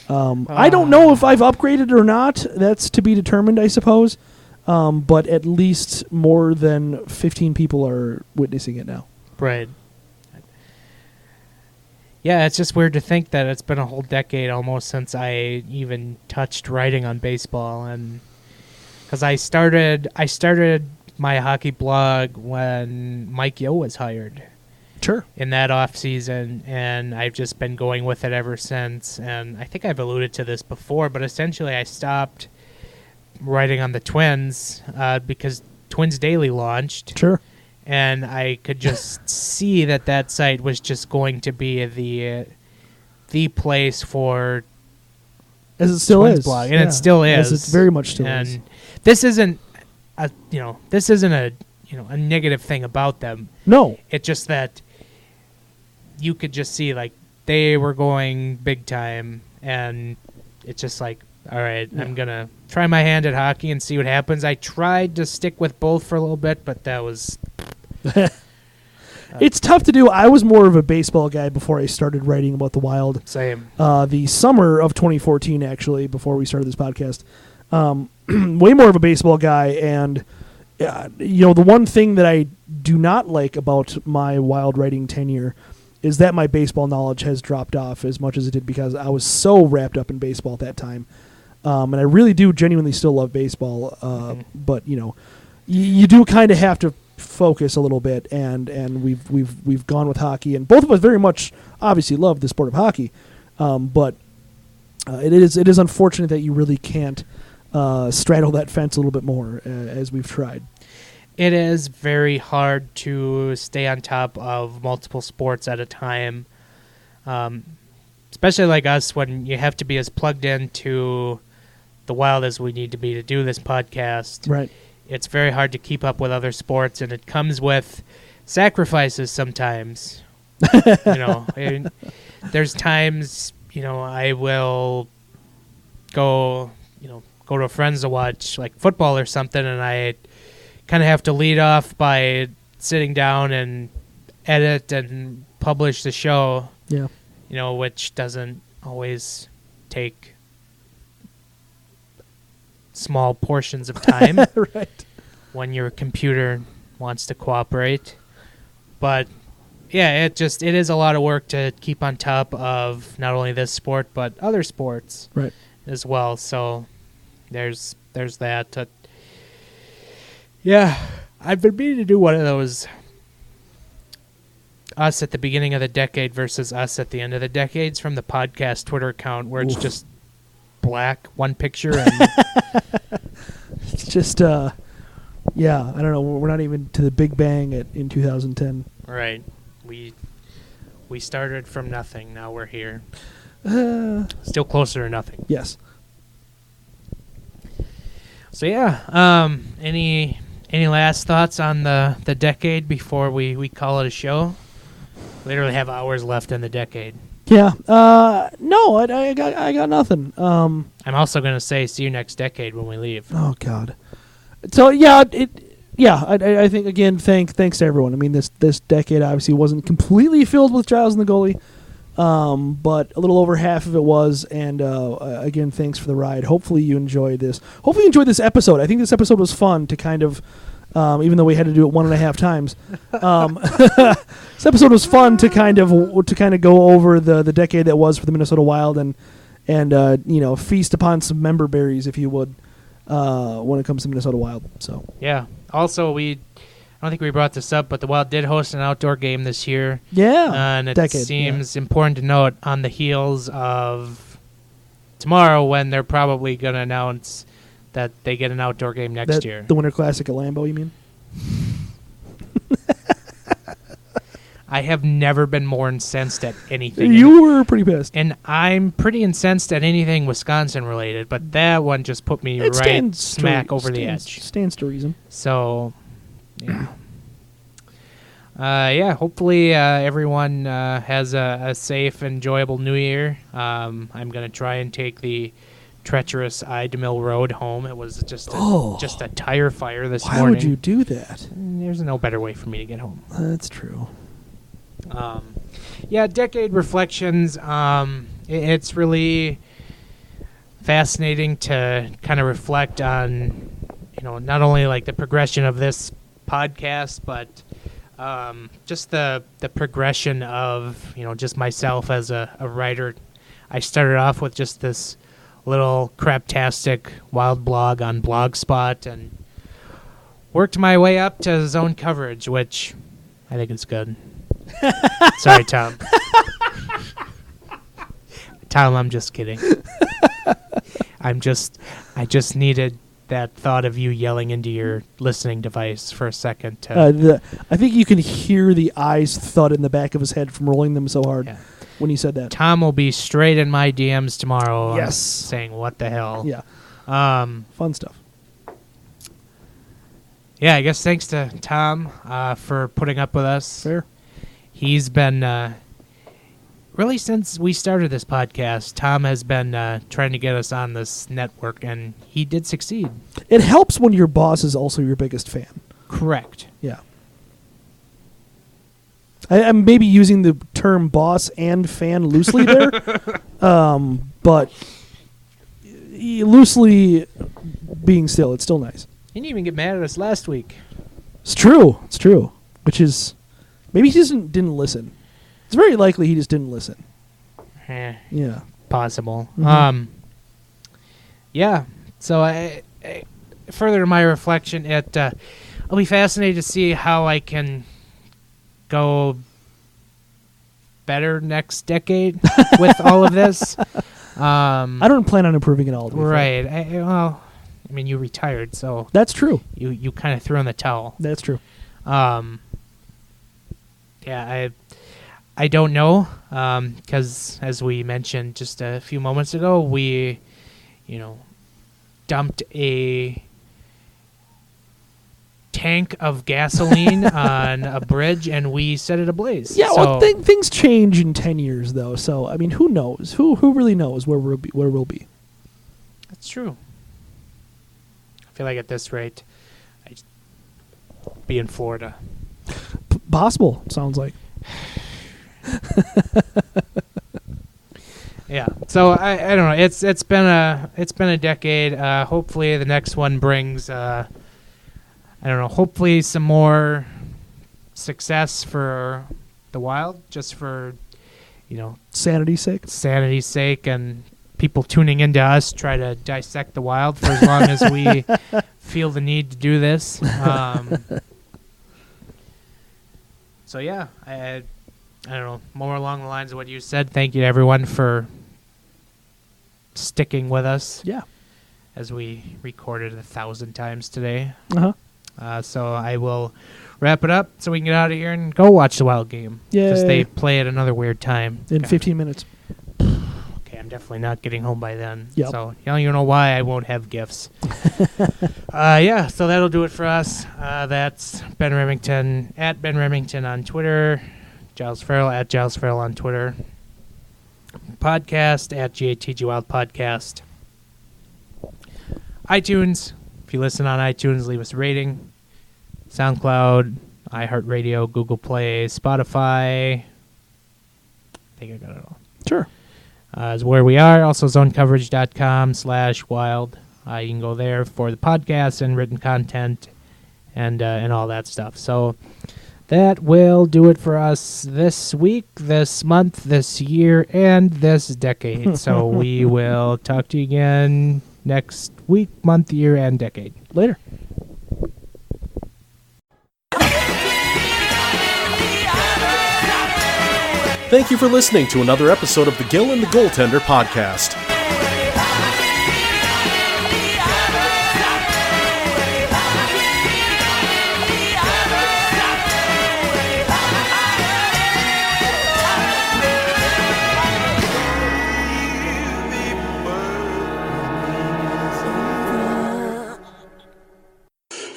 I don't know if I've upgraded or not. That's to be determined, I suppose. But at least more than 15 people are witnessing it now. Right. Yeah, it's just weird to think that it's been a whole decade almost since I even touched writing on baseball, and because I started my hockey blog when Mike Yeo was hired. Sure. In that off season, and I've just been going with it ever since. And I think I've alluded to this before, but essentially I stopped writing on the Twins because Twins Daily launched. Sure. And I could just see that site was just going to be the place for as it still Twins is blog, and it still is. As it very much still is. And this isn't a negative thing about them. No. It's just that you could just see like they were going big time, and it's just like, all right, I'm gonna try my hand at hockey and see what happens. I tried to stick with both for a little bit, but that was it's tough to do. I was more of a baseball guy before I started writing about the Wild. Same. The summer of 2014, actually, before we started this podcast, way more of a baseball guy. And the one thing that I do not like about my Wild writing tenure is that my baseball knowledge has dropped off as much as it did because I was so wrapped up in baseball at that time. And I really do genuinely still love baseball. But you do kind of have to focus a little bit, and we've gone with hockey, and both of us very much obviously love the sport of hockey. But it is unfortunate that you really can't straddle that fence a little bit more as we've tried. It is very hard to stay on top of multiple sports at a time, especially like us when you have to be as plugged into the Wild as we need to be to do this podcast. Right. It's very hard to keep up with other sports, and it comes with sacrifices sometimes. There's times, I will go to a friend's to watch like football or something, and I kind of have to lead off by sitting down and edit and publish the show. Yeah. Which doesn't always take small portions of time. Right. When your computer wants to cooperate. But yeah, it is a lot of work to keep on top of not only this sport but other sports. Right. As well. So there's there's that. Yeah, I've been meaning to do one of those us at the beginning of the decade versus us at the end of the decades from the podcast Twitter account where it's just black, one picture. And it's just, I don't know. We're not even to the Big Bang in 2010. Right. We started from nothing. Now we're here. Still closer to nothing. Yes. So yeah, any last thoughts on the decade before we call it a show? Literally have hours left in the decade. Yeah. No, I got nothing. I'm also gonna say see you next decade when we leave. Oh God. So yeah, I think again, thanks to everyone. I mean, this decade obviously wasn't completely filled with Giles and the Goalie, but a little over half of it was. And again, thanks for the ride. Hopefully you enjoyed this. Hopefully you enjoyed this episode. I think this episode was fun to kind of, even though we had to do it 1.5 times. This episode was fun to kind of go over the decade that was for the Minnesota Wild and feast upon some member berries, if you would. When it comes to Minnesota Wild. So yeah. Also, I don't think we brought this up, but the Wild did host an outdoor game this year. Yeah. And it seems important to note on the heels of tomorrow when they're probably going to announce that they get an outdoor game next year. The Winter Classic at Lambeau, you mean? I have never been more incensed at anything. You were pretty pissed. And I'm pretty incensed at anything Wisconsin related, but that one just put me smack over the edge. Stands to reason. So, yeah. Hopefully everyone has a safe, enjoyable New Year. I'm going to try and take the treacherous Idemill Road home. It was just a tire fire this morning. Why would you do that? There's no better way for me to get home. That's true. Decade reflections. It's really fascinating to kind of reflect on, not only like the progression of this podcast, but just the progression of, just myself as a writer. I started off with just this little craptastic Wild blog on Blogspot and worked my way up to Zone Coverage, which I think is good. Sorry, Tom. Tom, I'm just kidding. I just needed that thought of you yelling into your listening device for a second. I think you can hear the eyes thud in the back of his head from rolling them so hard when you said that. Tom will be straight in my DMs tomorrow. Yes. Saying, what the hell? Yeah. Fun stuff. Yeah, I guess thanks to Tom for putting up with us. Fair. He's been, really since we started this podcast, Tom has been trying to get us on this network, and he did succeed. It helps when your boss is also your biggest fan. Correct. Yeah. I'm maybe using the term boss and fan loosely there, but loosely being still, it's still nice. He didn't even get mad at us last week. It's true. Which is... Maybe he didn't listen. It's very likely he just didn't listen. Yeah. Possible. Mm-hmm. Yeah. So I further to my reflection, I'll be fascinated to see how I can go better next decade with all of this. I don't plan on improving at all. Right. I mean, you retired, so... That's true. You kind of threw in the towel. That's true. Yeah, I don't know, because as we mentioned just a few moments ago, we, dumped a tank of gasoline on a bridge and we set it ablaze. Yeah, well, things change in 10 years, though. So, I mean, who knows? Who really knows where we'll be? That's true. I feel like at this rate, I'd be in Florida. Possible, sounds like. Yeah. So I don't know. It's been a decade. Hopefully the next one brings I don't know. Hopefully some more success for the Wild, just for sanity's sake, and people tuning into us try to dissect the Wild for as long as we feel the need to do this. So yeah, I don't know, more along the lines of what you said. Thank you to everyone for sticking with us. Yeah. As we recorded 1,000 times today. Uh-huh. So I will wrap it up so we can get out of here and go watch the Wild game. Because they play at another weird time. In 15 minutes. Okay, I'm definitely not getting home by then. Yep. So you know why I won't have gifts. Yeah, so that'll do it for us. That's Ben Remington, at Ben Remington on Twitter. Giles Farrell, at Giles Farrell on Twitter. Podcast, at GATG Wild Podcast. iTunes, if you listen on iTunes, leave us a rating. SoundCloud, iHeartRadio, Google Play, Spotify. I think I got it all. Sure. Is where we are. Also, zonecoverage.com/wild. You can go there for the podcast and written content and all that stuff. So that will do it for us this week, this month, this year, and this decade. So we will talk to you again next week, month, year, and decade. Later. Thank you for listening to another episode of the Gill and the Goaltender podcast.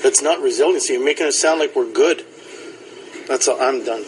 That's not resiliency. You're making it sound like we're good. That's all. I'm done.